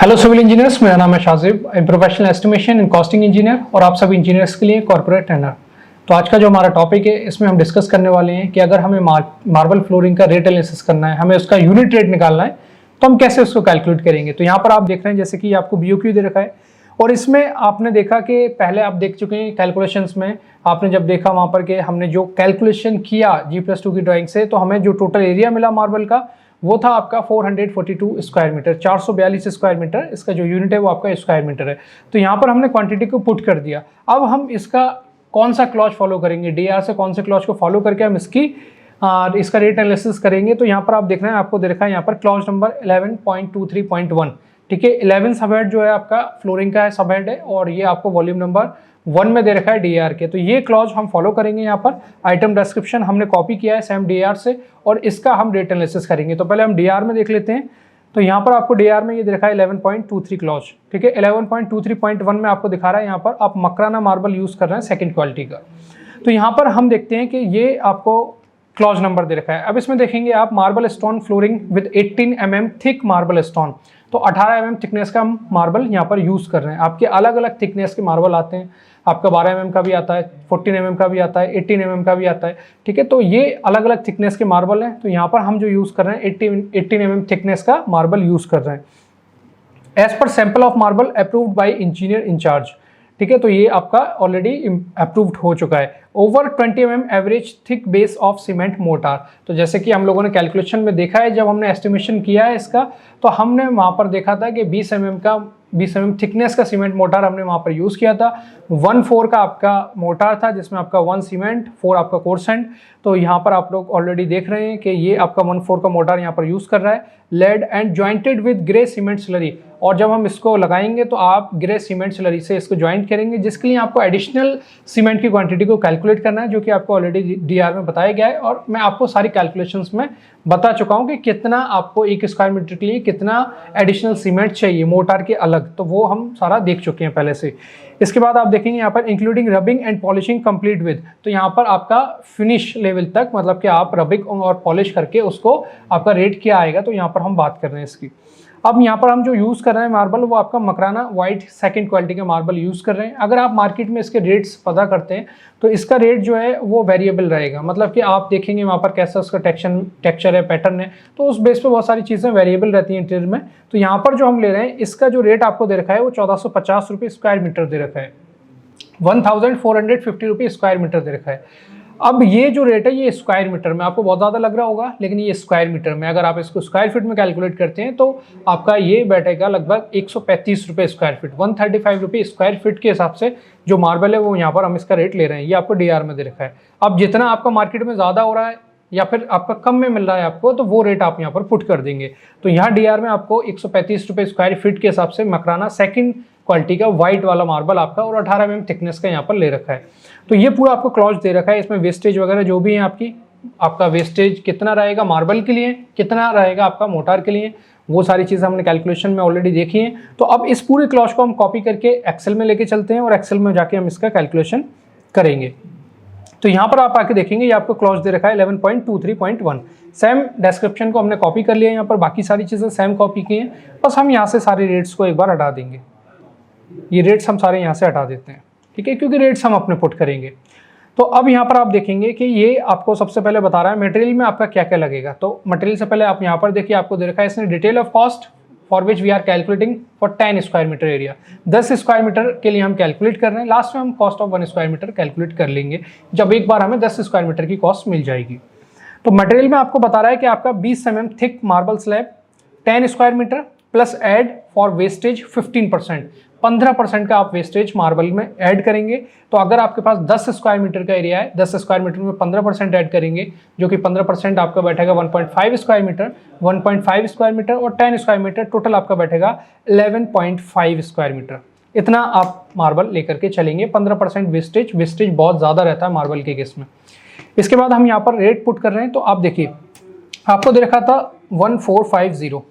Hello civil engineers, मेरा नाम है Shajib, professional estimation and costing engineer और आप सभी इंजीनियर्स के लिए कॉर्पोरेट ट्रेनर। तो आज का जो हमारा टॉपिक है इसमें हम डिस्कस करने वाले हैं कि अगर हमें मार्बल फ्लोरिंग का रेट एनालिसिस करना है, हमें उसका यूनिट रेट निकालना है तो हम कैसे उसको कैलकुलेट करेंगे। तो यहाँ पर आप देख रहे हैं जैसे कि आपको BOQ दे रखा है और इसमें आपने देखा कि पहले आप देख चुके हैं कैलकुलेशंस में, आपने जब देखा वहाँ पर कि हमने जो कैलकुलेशन किया G+2 की ड्राइंग से, तो हमें जो टोटल एरिया मिला मार्बल का वो था आपका 442 स्क्वायर मीटर, 442 स्क्वायर मीटर। इसका जो यूनिट है वो आपका स्क्वायर मीटर है। तो यहाँ पर हमने क्वांटिटी को पुट कर दिया। अब हम इसका कौन सा क्लॉज फॉलो करेंगे, DAR से कौन से क्लॉज को फॉलो करके हम इसका रेट एनालिसिस करेंगे। तो यहाँ पर आप देख रहे हैं, आपको दे रखा है यहाँ पर क्लॉज नंबर 11.23.1, ठीक है। 11 सबहेड जो है आपका फ्लोरिंग का है, सबहेड है, और ये आपको वॉल्यूम नंबर 1 में दे रखा है DAR के। तो ये क्लॉज हम फॉलो करेंगे। यहाँ पर आइटम डिस्क्रिप्शन हमने कॉपी किया है सेम DAR से और इसका हम रेट एनालिसिस करेंगे। तो पहले हम DAR में देख लेते हैं। तो यहाँ पर आपको DAR में ये दे रखा है 11.23 क्लॉज, ठीक है। 11.23.1 में आपको दिखा रहा है यहाँ पर आप मकराना मार्बल यूज़ कर रहे हैं सेकेंड क्वालिटी का। तो यहाँ पर हम देखते हैं कि ये आपको क्लॉज नंबर दे रखा है। अब इसमें देखेंगे आप marble stone flooring with 18 mm thick marble stone. तो 18 mm थिकनेस का हम मार्बल यहाँ पर यूज़ कर रहे हैं। आपके अलग अलग थिकनेस के मार्बल आते हैं, आपका 12 mm का भी आता है, 14 mm का भी आता है, 18 mm का भी आता है, ठीक है। तो ये अलग अलग थिकनेस के मार्बल हैं। तो यहाँ पर हम जो यूज़ कर रहे हैं 18 mm थिकनेस का मार्बल यूज़ कर रहे हैं एज पर sample of marble approved by engineer incharge, ठीक है। तो ये आपका ऑलरेडी अप्रूव्ड हो चुका है। Over 20 mm average thick base of cement motor. तो जैसे कि हम लोगों ने कैलकुलेशन में देखा है, जब हमने एस्टिमेशन किया है इसका, तो हमने वहाँ पर देखा था कि 20 mm थिकनेस का सीमेंट मोटार हमने वहाँ पर यूज़ किया था। 1/4 का आपका मोटार था जिसमें आपका 1 सीमेंट 4 आपका कोरसेंट। तो यहाँ पर आप लोग ऑलरेडी देख रहे हैं कि ये आपका 1/4 का मोटार यहाँ पर यूज़ कर रहा है। Laid and jointed with grey cement slurry, और जब हम इसको लगाएंगे तो आप ग्रे सीमेंट स्लरी से इसको ज्वाइंट करेंगे, जिसके लिए आपको एडिशनल सीमेंट की क्वांटिटी को कैलकुलेट करना है, जो कि आपको ऑलरेडी DAR में बताया गया है। और मैं आपको सारी कैलकुलेशंस में बता चुका हूँ कि कितना आपको 1 स्क्वायर मीटर के लिए कितना एडिशनल सीमेंट चाहिए मोटार के अलग, तो वो हम सारा देख चुके हैं पहले से। इसके बाद आप देखेंगे यहाँ पर including rubbing and polishing complete with, तो यहाँ पर आपका फिनिश लेवल तक, मतलब कि आप रबिंग और पॉलिश करके उसको आपका रेट क्या आएगा, तो यहाँ पर हम बात कर रहे हैं इसकी। अब यहाँ पर हम जो यूज़ कर रहे हैं मार्बल, वो आपका मकराना वाइट सेकंड क्वालिटी का मार्बल यूज़ कर रहे हैं। अगर आप मार्केट में इसके रेट्स पता करते हैं तो इसका रेट जो है वो वेरिएबल रहेगा, मतलब कि आप देखेंगे वहाँ पर कैसा उसका टेक्सचर है, पैटर्न है, तो उस बेस पे बहुत सारी चीज़ें वेरिएबल रहती हैं इंटीरियर में। तो यहाँ पर जो हम ले रहे हैं इसका जो रेट आपको दे रखा है वो 1450 रुपये स्क्वायर मीटर दे रखा है, 1450 रुपये स्क्वायर मीटर दे रखा है। अब ये जो रेट है ये स्क्वायर मीटर में आपको बहुत ज़्यादा लग रहा होगा, लेकिन ये स्क्वायर मीटर में, अगर आप इसको स्क्वायर फीट में कैलकुलेट करते हैं तो आपका ये बैठेगा लगभग 135 रुपये स्क्वायर फीट, 135 रुपये स्क्वायर फीट के हिसाब से जो मार्बल है वो यहाँ पर हम इसका रेट ले रहे हैं। ये आपको DAR में दे रखा है। अब जितना आपका मार्केट में ज़्यादा हो रहा है या फिर आपका कम में मिल रहा है आपको, तो वो रेट आप यहाँ पर पुट कर देंगे। तो यहाँ DAR में आपको 135 रुपये स्क्वायर फीट के हिसाब से मकराना सेकंड क्वालिटी का वाइट वाला मार्बल आपका और 18 mm थिकनेस का यहाँ पर ले रखा है। तो ये पूरा आपको क्लॉज दे रखा है। इसमें वेस्टेज वगैरह जो भी है आपका वेस्टेज कितना रहेगा मार्बल के लिए, कितना रहेगा आपका मोटार के लिए, वो सारी चीज़ें हमने कैलकुलेशन में ऑलरेडी देखी हैं। तो अब इस पूरे क्लॉज को हम कॉपी करके एक्सेल में लेके चलते हैं और एक्सेल में जाके हम इसका कैलकुलेशन करेंगे। तो यहाँ पर आप आके देखेंगे ये आपको क्लॉज दे रखा है 11.23.1। सेम डिस्क्रिप्शन को हमने कॉपी कर लिया है, यहाँ पर बाकी सारी चीज़ें सेम कॉपी की हैं, बस हम यहाँ से सारे रेट्स को एक बार हटा देंगे। ये रेट्स हम सारे यहाँ से हटा देते हैं, ठीक है, क्योंकि रेट्स हम अपने पुट करेंगे। तो अब यहाँ पर आप देखेंगे कि ये आपको सबसे पहले बता रहा है मटेरियल में आपका क्या क्या लगेगा। तो मटेरियल से पहले आप यहाँ पर देखिए, आपको दे रखा है इसने detail of cost for which we are calculating for 10 square metre area. 10 square metre के लिए हम कैलकुलेट कर रहे हैं। लास्ट में हम cost of 1 square metre calculate कर लेंगे जब एक बार हमें 10 स्क्वायर मीटर की कॉस्ट मिल जाएगी। तो मटेरियल में आपको बता रहा है कि आपका 20 mm thick marble slab 10 square metre plus add for wastage 15%, 15% का आप वेस्टेज मार्बल में ऐड करेंगे। तो अगर आपके पास 10 स्क्वायर मीटर का एरिया है, 10 स्क्वायर मीटर में 15% ऐड करेंगे, जो कि 15% आपका बैठेगा 1.5 स्क्वायर मीटर, 1.5 स्क्वायर मीटर और 10 स्क्वायर मीटर, टोटल आपका बैठेगा 11.5 स्क्वायर मीटर। इतना आप मार्बल लेकर के चलेंगे। 15% वेस्टेज बहुत ज़्यादा रहता है मार्बल के केस में। इसके बाद हम यहाँ पर रेट पुट कर रहे हैं। तो आप देखिए, आपको दे रखा था 1450,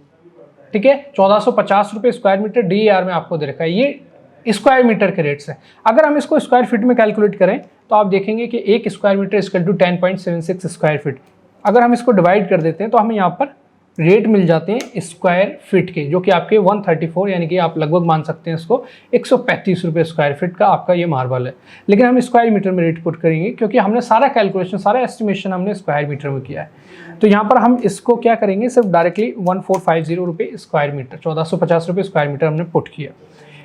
ठीक है, 1450 रुपये स्क्वायर मीटर DAR में आपको दे रखा है। ये स्क्वायर मीटर के रेट्स है। अगर हम इसको स्क्वायर फीट में कैलकुलेट करें तो आप देखेंगे कि 1 square metre equal to 10.76 square feet. अगर हम इसको डिवाइड कर देते हैं तो हमें यहाँ पर रेट मिल जाते हैं स्क्वायर फीट के, जो कि आपके 134 यानी कि आप लगभग मान सकते हैं इसको 135 रुपये स्क्वायर फीट का आपका ये मार्बल है। लेकिन हम स्क्वायर मीटर में रेट पुट करेंगे क्योंकि हमने सारा कैलकुलेशन, सारा एस्टिमेशन हमने स्क्वायर मीटर में किया है। तो यहाँ पर हम इसको क्या करेंगे, सिर्फ डायरेक्टली 1450 रुपये स्क्वायर मीटर, 1450 रुपये स्क्वायर मीटर हमने पुट किया।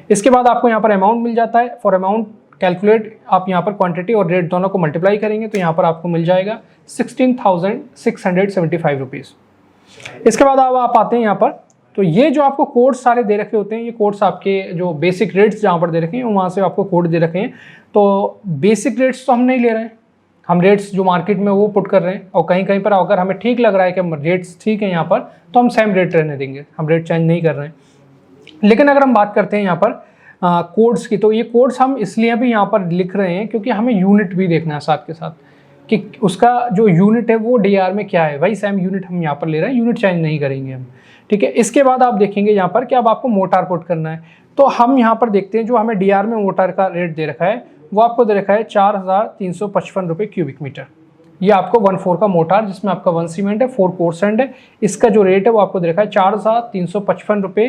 इसके बाद आपको यहाँ पर अमाउंट मिल जाता है। फॉर अमाउंट कैलकुलेट, आप यहाँ पर क्वांटिटी और रेट दोनों को मल्टीप्लाई करेंगे तो यहाँ पर आपको मिल जाएगा 16,675 रुपीज़। इसके बाद अब आप आते हैं यहाँ पर, तो ये जो आपको कोड्स सारे दे रखे होते हैं, ये कोड्स आपके जो बेसिक रेट्स जहाँ पर दे रखे हैं वहाँ से आपको कोड दे रखे हैं। तो बेसिक रेट्स तो हम नहीं ले रहे हैं, हम रेट्स जो मार्केट में वो पुट कर रहे हैं, और कहीं कहीं पर अगर हमें ठीक लग रहा है कि रेट्स ठीक है यहाँ पर, तो हम सेम रेट रहने देंगे, हम रेट चेंज नहीं कर रहे हैं। लेकिन अगर हम बात करते हैं यहाँ पर कोड्स की, तो ये कोड्स हम इसलिए भी यहाँ पर लिख रहे हैं क्योंकि हमें यूनिट भी देखना है साथ के साथ कि उसका जो यूनिट है वो डीआर में क्या है, वही सेम यूनिट हम यहाँ पर ले रहे हैं, यूनिट चेंज नहीं करेंगे हम, ठीक है। इसके बाद आप देखेंगे यहाँ पर कि अब आपको मोटार पुट करना है, तो हम यहाँ पर देखते हैं जो हमें डीआर में मोटार का रेट दे रखा है वो आपको दे रखा है 4,355 रुपये क्यूबिक मीटर। ये आपको 1/4 का मोटार जिसमें आपका 1 सीमेंट है, 4 कोर सैंड है, इसका जो रेट है वो आपको दे रखा है 4,355 रुपये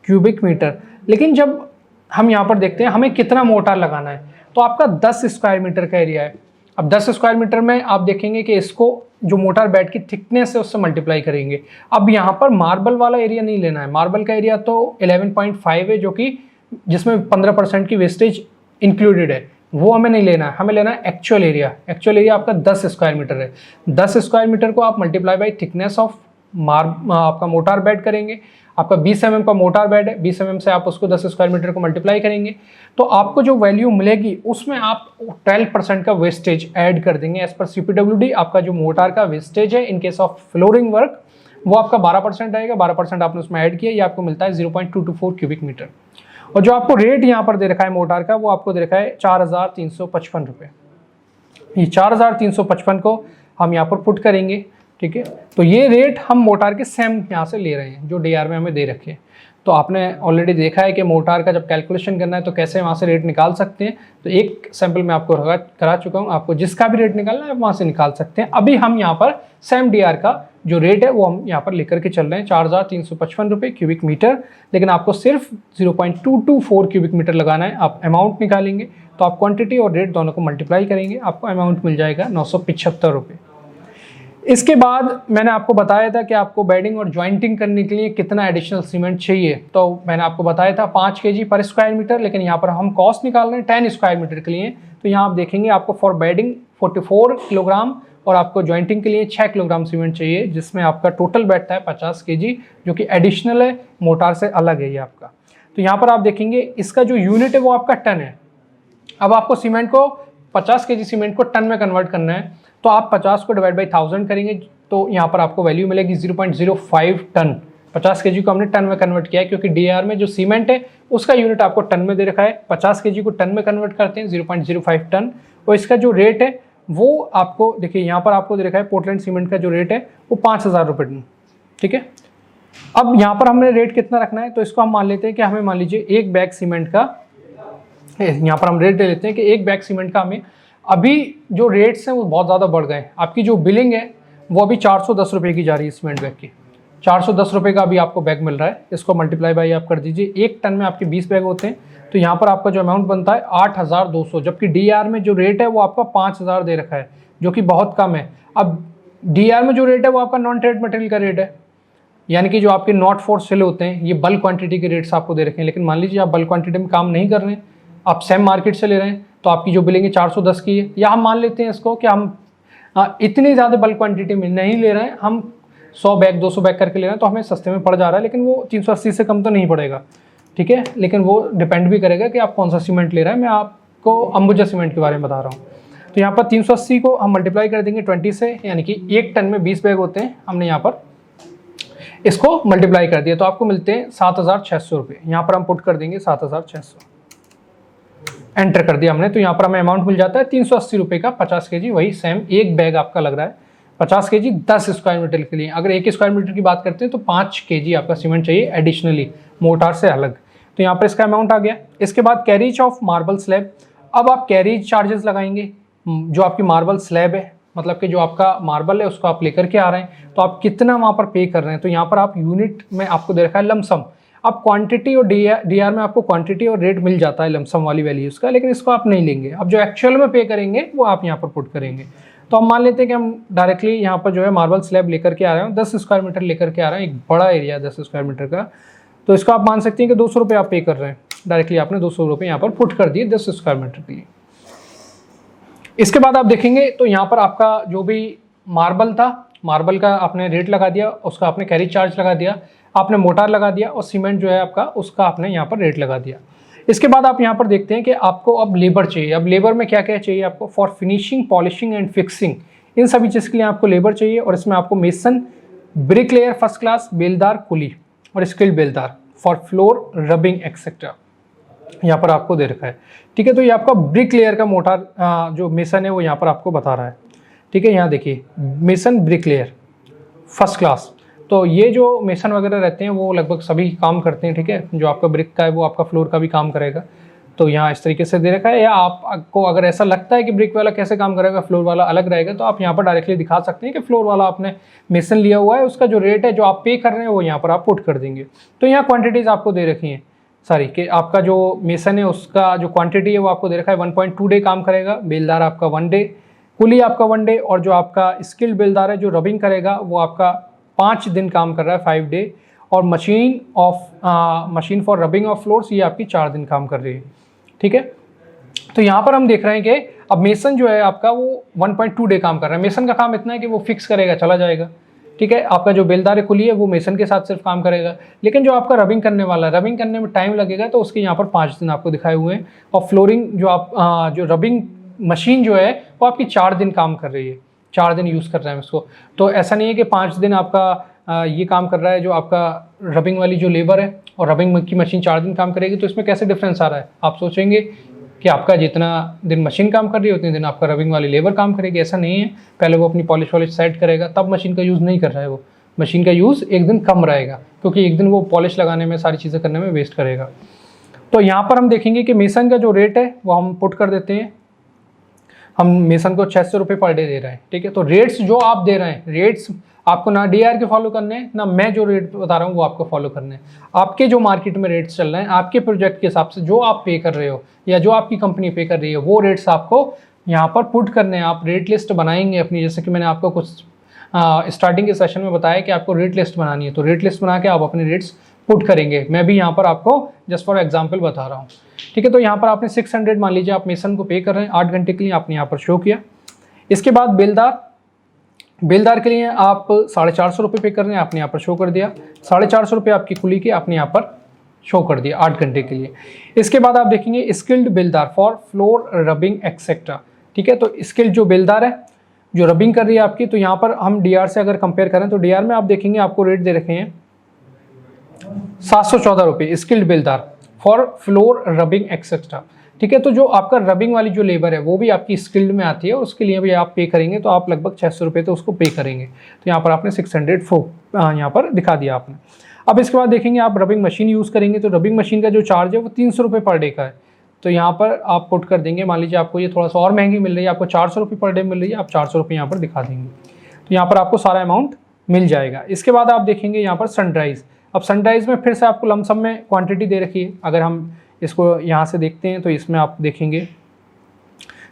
क्यूबिक मीटर। लेकिन जब हम यहाँ पर देखते हैं हमें कितना मोटार लगाना है, तो आपका 10 स्क्वायर मीटर का एरिया है। अब 10 स्क्वायर मीटर में आप देखेंगे कि इसको जो मोटार बेड की थिकनेस है उससे मल्टीप्लाई करेंगे। अब यहाँ पर मार्बल वाला एरिया नहीं लेना है, मार्बल का एरिया तो 11.5 है, जो कि जिसमें 15% की वेस्टेज इंक्लूडेड है, वो हमें नहीं लेना है, हमें लेना है एक्चुअल एरिया। एक्चुअल एरिया आपका 10 स्क्वायर मीटर है। 10 स्क्वायर मीटर को आप मल्टीप्लाई बाई थिकनेस ऑफ आपका मोटार बेड करेंगे। आपका 20 mm का मोटार बेड है, 20 mm से आप उसको 10 स्क्वायर मीटर को मल्टीप्लाई करेंगे तो आपको जो वैल्यू मिलेगी उसमें आप 12% का वेस्टेज ऐड कर देंगे एज पर CPWD। आपका जो मोटार का वेस्टेज है in case of flooring work वो आपका 12% रहेगा, 12% आपने उसमें ऐड किया, ये आपको मिलता है 0.224 क्यूबिक मीटर। और जो आपको रेट यहाँ पर दे रखा है मोटार का वो आपको दे रखा है 4,355 रुपये। ये 4,355 को हम यहाँ पर पुट करेंगे, ठीक है। तो ये रेट हम मोटार के सेम यहाँ से ले रहे हैं जो डीआर में हमें दे रखे हैं। तो आपने ऑलरेडी देखा है कि मोटार का जब कैलकुलेशन करना है तो कैसे वहाँ से रेट निकाल सकते हैं। तो एक सैंपल मैं आपको करा चुका हूँ, आपको जिसका भी रेट निकालना है वहाँ से निकाल सकते हैं। अभी हम यहाँ पर सेम डीआर का जो रेट है वो हम यहाँ पर लेकर के चल रहे हैं 4,355 रुपये क्यूबिक मीटर। लेकिन आपको सिर्फ 0.224 क्यूबिक मीटर लगाना है। आप अमाउंट निकालेंगे तो आप क्वांटिटी और रेट दोनों को मल्टीप्लाई करेंगे, आपको अमाउंट मिल जाएगा 975 रुपये। इसके बाद मैंने आपको बताया था कि आपको बेडिंग और जॉइंटिंग करने के लिए कितना एडिशनल सीमेंट चाहिए। तो मैंने आपको बताया था 5 kg पर स्क्वायर मीटर, लेकिन यहाँ पर हम कॉस्ट निकाल रहे हैं 10 स्क्वायर मीटर के लिए। तो यहाँ आप देखेंगे आपको फॉर बेडिंग 44 किलोग्राम और आपको जॉइंटिंग के लिए 6 किलोग्राम सीमेंट चाहिए, जिसमें आपका टोटल बैठता है 50 kg, जो कि एडिशनल है, मोटार से अलग है ये आपका। तो यहाँ पर आप देखेंगे इसका जो यूनिट है वो आपका टन है। अब आपको सीमेंट को 50 kg सीमेंट को टन में कन्वर्ट करना है, तो आप 50 को डिवाइड बाई 1000 करेंगे तो यहाँ पर आपको वैल्यू मिलेगी 0.05 टन। 50 kg को हमने टन में कन्वर्ट किया है क्योंकि डीआर में जो सीमेंट है उसका यूनिट आपको टन में दे रखा है। 50 kg को टन में कन्वर्ट करते हैं 0.05 टन। और इसका जो रेट है वो आपको देखिए यहाँ पर आपको दे रखा है पोर्टलैंड सीमेंट का जो रेट है वो 5,000 रुपये टन, ठीक है। अब यहाँ पर हमने रेट कितना रखना है, तो इसको हम मान लेते हैं कि हमें मान लीजिए एक बैग सीमेंट का, यहाँ पर हम रेट ले लेते हैं कि एक बैग सीमेंट का हमें, अभी जो रेट्स हैं वो बहुत ज़्यादा बढ़ गए। आपकी जो बिलिंग है वो अभी 410 रुपये की जा रही है सीमेंट बैग की। 410 रुपये का अभी आपको बैग मिल रहा है। इसको मल्टीप्लाई बाई आप कर दीजिए, एक टन में आपके 20 बैग होते हैं, तो यहाँ पर आपका जो अमाउंट बनता है 8,200, जबकि डीआर में जो रेट है वो आपका 5,000 दे रखा है, जो कि बहुत कम है। अब डीआर में जो रेट है वो आपका नॉन ट्रेड मटेरियल का रेट है, यानी कि जो आपके नॉट फॉर सेल होते हैं, ये बल्क क्वांटिटी के रेट्स आपको दे रखे हैं। लेकिन मान लीजिए आप बल्क क्वांटिटी में काम नहीं कर रहे हैं, आप सेम मार्केट से ले रहे हैं, तो आपकी जो बिलिंग है 410 की है। या हम मान लेते हैं इसको कि हम इतनी ज़्यादा बल्क क्वांटिटी में नहीं ले रहे हैं, हम 100 बैग 200 बैग करके ले रहे हैं, तो हमें सस्ते में पड़ जा रहा है, लेकिन वो 380 से कम तो नहीं पड़ेगा, ठीक है। लेकिन वो डिपेंड भी करेगा कि आप कौन सा सीमेंट ले रहे हैं। मैं आपको अंबुजा सीमेंट के बारे में बता रहा हूँ। तो यहाँ पर 380 को हम मल्टीप्लाई कर देंगे 20 से, यानी कि एक टन में 20 बैग होते हैं। हमने यहाँ पर इसको मल्टीप्लाई कर दिया तो आपको मिलते हैं 7,600 रुपये। यहाँ पर हम पुट कर देंगे 7,600, एंटर कर दिया हमने। तो यहाँ पर हमें अमाउंट मिल जाता है 380 रुपये का 50 kg, वही सेम एक बैग आपका लग रहा है 50 kg 10 स्क्वायर मीटर के लिए। अगर 1 स्क्वायर मीटर की बात करते हैं तो 5 kg आपका सीमेंट चाहिए एडिशनली, मोटार से अलग। तो यहाँ पर इसका अमाउंट आ गया। इसके बाद कैरीज ऑफ मार्बल स्लैब। अब आप कैरीज चार्जेस लगाएंगे, जो आपकी मार्बल स्लैब है मतलब कि जो आपका मार्बल है उसको आप लेकर के आ रहे हैं, तो आप कितना वहाँ पर पे कर रहे हैं। तो यहाँ पर आप यूनिट में आपको दे रखा है लमसम। अब क्वांटिटी और डीआर में आपको क्वांटिटी और रेट मिल जाता है लमसम वाली वैल्यूज़ का, लेकिन इसको आप नहीं लेंगे। अब जो एक्चुअल में पे करेंगे वो आप यहाँ पर पुट करेंगे। तो हम मान लेते हैं कि हम डायरेक्टली यहाँ पर जो है मार्बल स्लैब लेकर के आ रहे हैं, 10 स्क्वायर मीटर लेकर के आ रहे हैं, एक बड़ा एरिया 10 स्क्वायर मीटर का। तो इसको आप मान सकते हैं कि 200 रुपये आप पे कर रहे हैं, डायरेक्टली आपने 200 रुपये यहाँ पर पुट कर दिए 10 स्क्वायर मीटर के लिए। इसके बाद आप देखेंगे तो यहाँ पर आपका जो भी मार्बल था, मार्बल का आपने रेट लगा दिया, उसका आपने कैरी चार्ज लगा दिया, आपने मोटार लगा दिया, और सीमेंट जो है आपका उसका आपने यहाँ पर रेट लगा दिया। इसके बाद आप यहाँ पर देखते हैं कि आपको अब लेबर चाहिए। अब लेबर में क्या क्या चाहिए आपको, for finishing, polishing and fixing, इन सभी चीज़ के लिए आपको लेबर चाहिए। और इसमें आपको मेसन, ब्रिकलेयर फर्स्ट क्लास, बेलदार, कुली और स्किल्ड बेलदार फॉर फ्लोर, रबिंग एक्सेट्रा यहाँ पर आपको दे रखा है। ठीक है, तो ये आपका ब्रिक लेयर का मोटार जो मेसन है वो यहाँ पर आपको बता रहा है। ठीक है, यहाँ देखिए mason brick layer first class. तो ये जो मेसन वगैरह रहते हैं वो लगभग सभी काम करते हैं। ठीक है, जो आपका ब्रिक का है वो आपका फ्लोर का भी काम करेगा। तो यहाँ इस तरीके से दे रखा है। या आपको अगर ऐसा लगता है कि ब्रिक वाला कैसे काम करेगा, फ्लोर वाला अलग रहेगा, तो आप यहाँ पर डायरेक्टली दिखा सकते हैं कि फ्लोर वाला आपने मेसन लिया हुआ है, उसका जो रेट है जो आप पे कर रहे हैं वो यहाँ पर आप पुट कर देंगे। तो यहाँ क्वान्टिटीज़ आपको दे रखी हैं सारी, कि आपका जो मेसन है उसका जो क्वांटिटी है वो आपको दे रखा है 1.2 डे काम करेगा, बेलदार आपका 1 डे, कुली आपका 1 डे, और जो आपका स्किल्ड बेलदार है जो रबिंग करेगा वो आपका 5 दिन काम कर रहा है, 5 डे, और machine for rubbing of floors ये आपकी 4 दिन काम कर रही है। ठीक है, तो यहाँ पर हम देख रहे हैं कि अब मेसन जो है आपका वो 1.2 डे काम कर रहा है। मेसन का काम इतना है कि वो फिक्स करेगा, चला जाएगा। ठीक है, आपका जो बेलदार कुली है वो मेसन के साथ सिर्फ काम करेगा, लेकिन जो आपका रबिंग करने वाला है, रबिंग करने में टाइम लगेगा, तो उसके यहाँ पर 5 दिन आपको दिखाए हुए हैं। और फ्लोरिंग जो आप जो रबिंग मशीन जो है वो आपकी 4 दिन काम कर रही है, 4 दिन यूज़ कर रहे हैं उसको। तो ऐसा नहीं है कि 5 दिन आपका ये काम कर रहा है जो आपका रबिंग वाली जो लेबर है, और रबिंग की मशीन 4 दिन काम करेगी, तो इसमें कैसे डिफरेंस आ रहा है। आप सोचेंगे कि आपका जितना दिन मशीन काम कर रही है उतने दिन आपका रबिंग वाली लेबर काम करेगी। ऐसा नहीं है, पहले वो अपनी पॉलिश वॉलिश सेट करेगा तब मशीन का यूज़ नहीं कर रहा है। वो मशीन का यूज़ एक दिन कम रहेगा, क्योंकि एक दिन वो पॉलिश लगाने में, सारी चीज़ें करने में वेस्ट करेगा। तो यहाँ पर हम देखेंगे कि मेसन का जो रेट है वो हम पुट कर देते हैं। हम मेसन को 600 रुपये पर डे दे रहे हैं। ठीक है, तो रेट्स जो आप दे रहे हैं, रेट्स आपको ना डीआर के फॉलो करने हैं, ना मैं जो रेट बता रहा हूँ वो आपको फॉलो करने हैं। आपके जो मार्केट में रेट्स चल रहे हैं, आपके प्रोजेक्ट के हिसाब से जो आप पे कर रहे हो या जो आपकी कंपनी पे कर रही है, वो रेट्स आपको यहाँ पर पुट करने हैं। आप रेट लिस्ट बनाएंगे अपनी, जैसे कि मैंने आपको कुछ स्टार्टिंग के सेशन में बताया कि आपको रेट लिस्ट बनानी है, तो रेट लिस्ट बना के आप अपने रेट्स पुट करेंगे। मैं भी यहाँ पर आपको जस्ट फॉर एग्जाम्पल बता रहा हूँ। ठीक है, तो यहाँ पर आपने 600 मान लीजिए आप मेसन को पे कर रहे हैं 8 घंटे के लिए, आपने यहाँ पर शो किया। इसके बाद बेलदार के लिए आप 450 रुपये पे कर रहे हैं, आपने यहाँ पर शो कर दिया। 450 रुपये आपकी कुली के आपने यहाँ पर शो कर दिया 8 घंटे के लिए। इसके बाद आप देखेंगे स्किल्ड बेलदार फॉर फ्लोर, रबिंग एक्सेट्रा। ठीक है, तो स्किल्ड जो बेलदार है जो रबिंग कर रही है आपकी, तो यहाँ पर हम डीआर से अगर कंपेयर करें तो डीआर में आप देखेंगे आपको रेट दे रखे हैं 714 रुपये स्किल्ड बेलदार फॉर फ्लोर, रबिंग एक्सेट्रा। ठीक है, तो जो आपका रबिंग वाली जो लेबर है वो भी आपकी स्किल्ड में आती है, उसके लिए भी आप पे करेंगे, तो आप लगभग 600 रुपये तो उसको पे करेंगे। तो यहाँ पर आपने 604 यहाँ पर दिखा दिया आपने। अब इसके बाद देखेंगे आप रबिंग मशीन यूज़ करेंगे, तो रबिंग मशीन का जो चार्ज है वो 300 रुपये पर डे का है। तो यहाँ पर आप पुट कर देंगे, मान लीजिए आपको ये थोड़ा सा और महंगी मिल रही है, आपको 400 रुपये पर डे मिल रही है, आप 400 रुपये यहाँ पर दिखा देंगे, तो यहाँ पर आपको सारा अमाउंट मिल जाएगा। इसके बाद आप देखेंगे यहाँ पर सनराइज़। अब सनराइज़ में फिर से आपको लमसम में क्वांटिटी दे रखी है। अगर हम इसको यहाँ से देखते हैं तो इसमें आप देखेंगे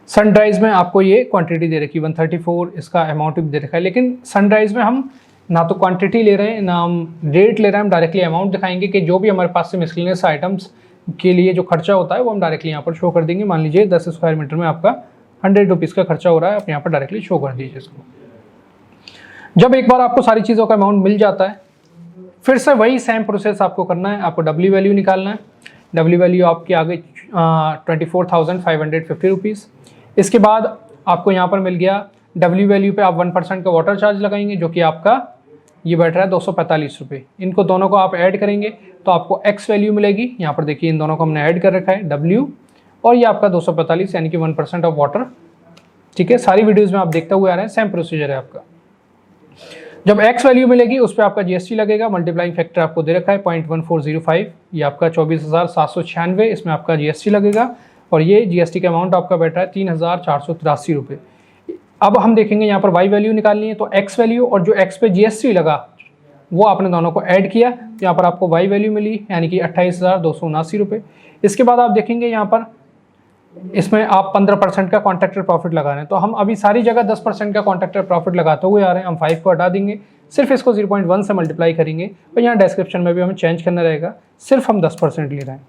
सनराइज़ में आपको ये क्वांटिटी दे रखी है 134, इसका अमाउंट भी दे रखा है। लेकिन सनराइज़ में हम ना तो क्वांटिटी ले रहे हैं ना हम रेट ले रहे हैं, हम डायरेक्टली अमाउंट दिखाएंगे कि जो भी हमारे पास से मिसलेनियस आइटम्स के लिए जो खर्चा होता है वो हम डायरेक्टली यहाँ पर शो कर देंगे। मान लीजिए 10 स्क्वायर मीटर में आपका 100 रुपीज़ का खर्चा हो रहा है, आप यहाँ पर डायरेक्टली शो कर दीजिए इसको। जब एक बार आपको सारी चीज़ों का अमाउंट मिल जाता है, फिर से वही सेम प्रोसेस आपको करना है। आपको डब्ल्यू वैल्यू निकालना है। डब्ल्यू वैल्यू आपकी आ गई 24,550 रुपीज़। इसके बाद आपको यहाँ पर मिल गया डब्ल्यू वैल्यू पे आप 1% का वाटर चार्ज लगाएंगे, जो कि आपका ये बैठ रहा है 245 रुपये। इनको दोनों को आप ऐड करेंगे तो आपको एक्स वैल्यू मिलेगी। यहाँ पर देखिए इन दोनों को हमने ऐड कर रखा है, डब्ल्यू और ये आपका 245 यानी कि 1% ऑफ वाटर। ठीक है, सारी वीडियोज़ में आप देखते हुए आ रहे हैं, सेम प्रोसीजर है आपका। जब एक्स वैल्यू मिलेगी उस पर आपका जीएसटी लगेगा। मल्टीप्लाइंग फैक्टर आपको दे रखा है 0.1405, ये आपका 24,796, इसमें आपका जीएसटी लगेगा और ये जीएसटी का अमाउंट आपका बैठा है 3,483 रुपये। अब हम देखेंगे यहाँ पर वाई वैल्यू निकालनी है, तो एक्स वैल्यू और जो एक्स पे जीएसटी लगा वो आपने दोनों को ऐड किया, तो यहाँ पर आपको वाई वैल्यू मिली यानी कि 28,279 रुपये। इसके बाद आप देखेंगे यहाँ पर इसमें आप 15% का कॉन्ट्रैक्टर प्रॉफिट लगा रहे हैं, तो हम अभी सारी जगह 10% का कॉन्ट्रैक्टर प्रॉफिट लगाते हुए आ रहे हैं। हम 5 को हटा देंगे, सिर्फ इसको 0.1 से मल्टीप्लाई करेंगे, और यहाँ डिस्क्रिप्शन में भी हमें चेंज करना रहेगा, सिर्फ हम 10% ले रहे हैं।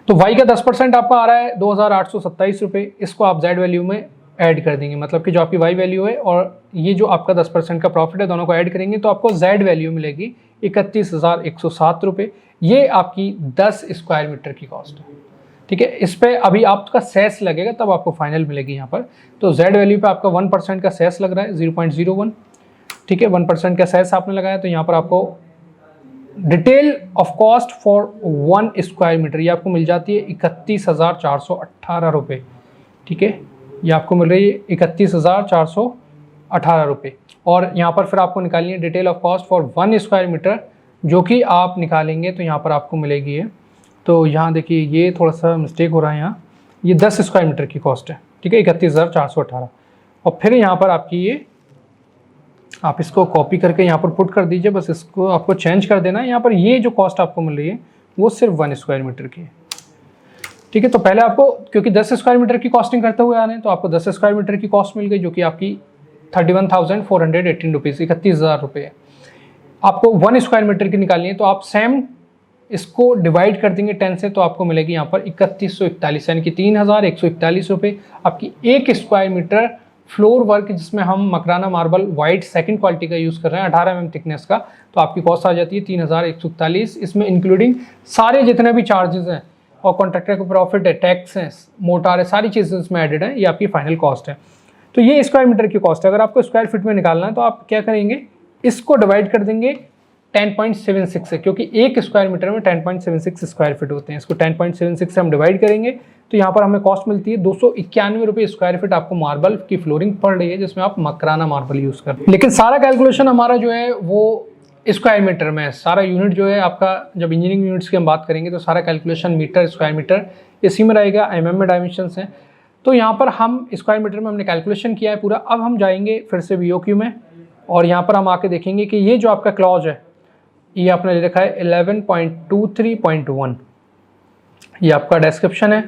तो वाई का 10% आपका आ रहा है 2,827 रुपये, इसको आप जेड वैल्यू में ऐड कर देंगे, मतलब कि जो आपकी वाई वैल्यू है और ये जो आपका 10% का प्रॉफिट है, दोनों को ऐड करेंगे तो आपको जेड वैल्यू मिलेगी 31,107 रुपये। ये आपकी 10 स्क्वायर मीटर की कॉस्ट है, ठीक है। इस पर अभी आपका सेस लगेगा तब आपको फाइनल मिलेगी यहाँ पर। तो जेड वैल्यू पे आपका 1% का सेस लग रहा है 0.01, ठीक है। 1% का सेस आपने लगाया, तो यहाँ पर आपको detail of cost for 1 square metre ये आपको मिल जाती है 31,418 रुपये, ठीक है। ये आपको मिल रही है 31,418 रुपये। और यहाँ पर फिर आपको निकालनी है detail of cost for 1 square metre, जो कि आप निकालेंगे तो यहाँ पर आपको मिलेगी है, तो यहाँ देखिए ये थोड़ा सा मिस्टेक हो रहा है, यहाँ ये 10 स्क्वायर मीटर की कॉस्ट है, ठीक है, 31,418। और फिर यहाँ पर आपकी ये आप इसको कॉपी करके यहाँ पर पुट कर दीजिए, बस इसको आपको चेंज कर देना है। यहाँ पर ये जो कॉस्ट आपको मिल रही है वो सिर्फ 1 स्क्वायर मीटर की है, ठीक है। तो पहले आपको, क्योंकि 10 स्क्वायर मीटर की कॉस्टिंग करते हुए आ रहे हैं, तो आपको 10 स्क्वायर मीटर की कॉस्ट मिल गई, जो कि आपकी 31,418 रुपीज़, 31,000 रुपये है। आपको 1 स्क्वायर मीटर की निकालनी है, तो आप सेम इसको डिवाइड कर देंगे 10 से, तो आपको मिलेगी यहाँ पर 3141, यानी कि 3,141 रुपये आपकी 1 स्क्वायर मीटर फ्लोर वर्क, जिसमें हम Makrana marble white second quality का यूज़ कर रहे हैं 18 mm थिकनेस का, तो आपकी कॉस्ट आ जाती है 3,141। इसमें इंक्लूडिंग सारे जितने भी चार्जेस हैं और कॉन्ट्रैक्टर को प्रॉफिट है, टैक्स है, मोटार है, सारी चीज़ें इसमें एडेड है, ये आपकी फाइनल कॉस्ट है। तो ये स्क्वायर मीटर की कॉस्ट है। अगर आपको स्क्वायर फीट में निकालना है तो आप क्या करेंगे, इसको डिवाइड कर देंगे 10.76 से, क्योंकि 1 स्क्वायर मीटर में 10.76 स्क्वायर फीट होते हैं। इसको 10.76 से हम डिवाइड करेंगे, तो यहाँ पर हमें कॉस्ट मिलती है 291 रुपये स्क्वायर फीट आपको मार्बल की फ्लोरिंग पड़ रही है, जिसमें आप मकराना मार्बल यूज़ कर रहे हैं। लेकिन सारा कैलकुलेशन हमारा जो है वो स्क्वायर मीटर में है, सारा यूनिट जो है आपका, जब इंजीनियरिंग यूनिट्स की हम बात करेंगे तो सारा कैलकुलेशन मीटर, स्क्वायर मीटर इसी में रहेगा, mm में डायमेंशंस हैं। तो यहाँ पर हम स्क्वायर मीटर में हमने कैलकुलेशन किया है पूरा। अब हम जाएंगे फिर से BOQ में, और यहाँ पर हम आके देखेंगे कि ये जो आपका क्लॉज है ये आपने ले रखा है 11.23.1, ये आपका डिस्क्रिप्शन है,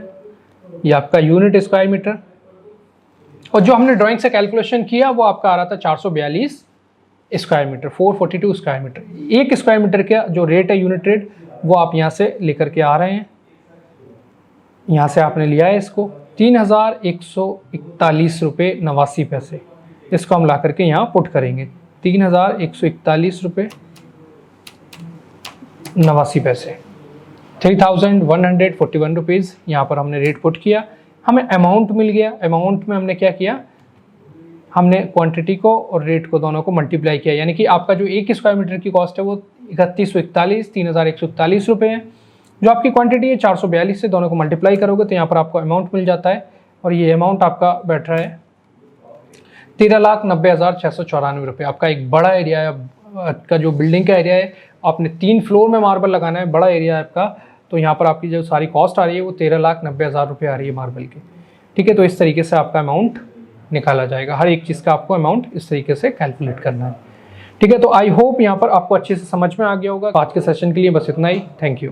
ये आपका यूनिट स्क्वायर मीटर, और जो हमने ड्राइंग से कैलकुलेशन किया वो आपका आ रहा था 442 square metre, 442 square metre. 1 square metre का जो रेट है, यूनिट रेट, वो आप यहाँ से लेकर के आ रहे हैं, यहाँ से आपने लिया है इसको 3,141 रुपये 89 पैसे। इसको हम ला करके यहाँ पुट करेंगे 3,141 रुपये 89 पैसे, 3,141 रुपीज़ यहाँ पर हमने रेट पुट किया। हमें अमाउंट मिल गया। अमाउंट में हमने क्या किया, हमने क्वांटिटी को और रेट को दोनों को मल्टीप्लाई किया, यानी कि आपका जो 1 स्क्वायर मीटर की कॉस्ट है वो 3141, 3,141 रुपये है। जो आपकी क्वांटिटी है 442 से दोनों को मल्टीप्लाई करोगे तो यहाँ पर आपको अमाउंट मिल जाता है, और ये अमाउंट आपका बैठ रहा है 13,90,694 रुपये। आपका एक बड़ा एरिया है का, जो बिल्डिंग का एरिया है, आपने 3 फ्लोर में मार्बल लगाना है, बड़ा एरिया है आपका, तो यहाँ पर आपकी जो सारी कॉस्ट आ रही है वो 13,90,000 रुपये आ रही है मार्बल की, ठीक है। तो इस तरीके से आपका अमाउंट निकाला जाएगा, हर एक चीज़ का आपको अमाउंट इस तरीके से कैलकुलेट करना है, ठीक है। तो आई होप यहाँ पर आपको अच्छे से समझ में आ गया होगा। आज के सेशन के लिए बस इतना ही, थैंक यू।